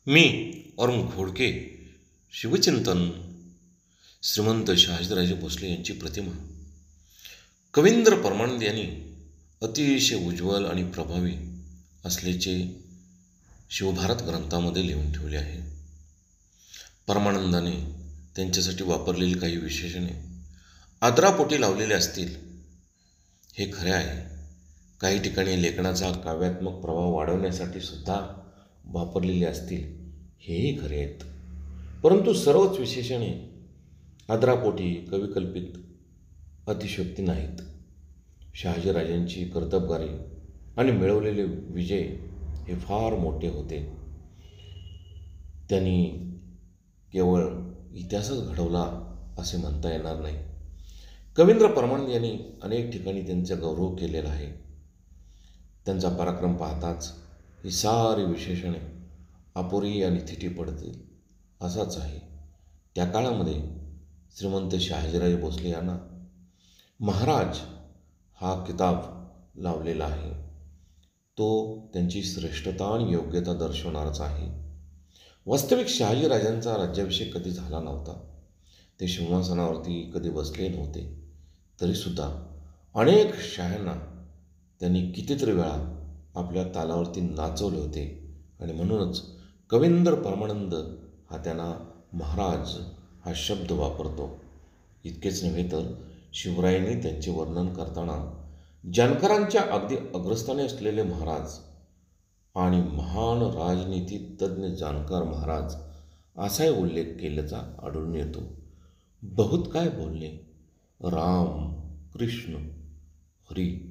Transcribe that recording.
मी अरुण घोडके शिवचिंतन श्रीमंत शहाजीराजे भोसले यांची प्रतिमा कवींद्र परमानंद यांनी अतिशय उज्ज्वल आणि प्रभावी असल्याचे शिवभारत ग्रंथामध्ये लिहून ठेवले आहे. परमानंदाने त्यांच्यासाठी वापरलेली काही विशेषणे आदरापोटी लावलेले असतील हे खरे आहे. काही ठिकाणी लेखनाचा काव्यात्मक प्रभाव वाढवण्यासाठी सुद्धा वापरलेले असतील हेही खरे आहेत. परंतु सर्वच विशेषणे आदरापोटी कविकल्पित अतिशयोक्ती नाहीत. शहाजीराजांची कर्तबगारी आणि मिळवलेले विजय हे फार मोठे होते. त्यांनी केवळ इतिहासच घडवला असे म्हणता येणार नाही. कवींद्र परमानंद यांनी अनेक ठिकाणी त्यांचा गौरव केलेला आहे. त्यांचा पराक्रम पाहताच ही सारी विशेषणे अपुरी आणि थिटी पडतील असाच आहे. त्या काळामध्ये श्रीमंत शहाजीराजे भोसले यांना महाराज हा किताब लावलेला आहे. तो त्यांची श्रेष्ठता आणि योग्यता दर्शवणारच आहे. वास्तविक शहाजीराजांचा राज्याभिषेक कधी झाला नव्हता. ते सिंहासनावरती कधी बसले नव्हते. तरीसुद्धा अनेक शाह्यांना त्यांनी कितीतरी वेळा आपल्या तालावरती नाचवले होते आणि म्हणूनच कवींद्र परमानंद हा त्यांना महाराज हा शब्द वापरतो. इतकेच नव्हे तर शिवरायांनी त्यांचे वर्णन करताना जानकरांच्या अगदी अग्रस्थानी असलेले महाराज आणि महान राजनीती तज्ज्ञ जानकार महाराज असाही उल्लेख केल्याचा आढळून येतो. बहुत काय बोलणे, राम कृष्ण हरी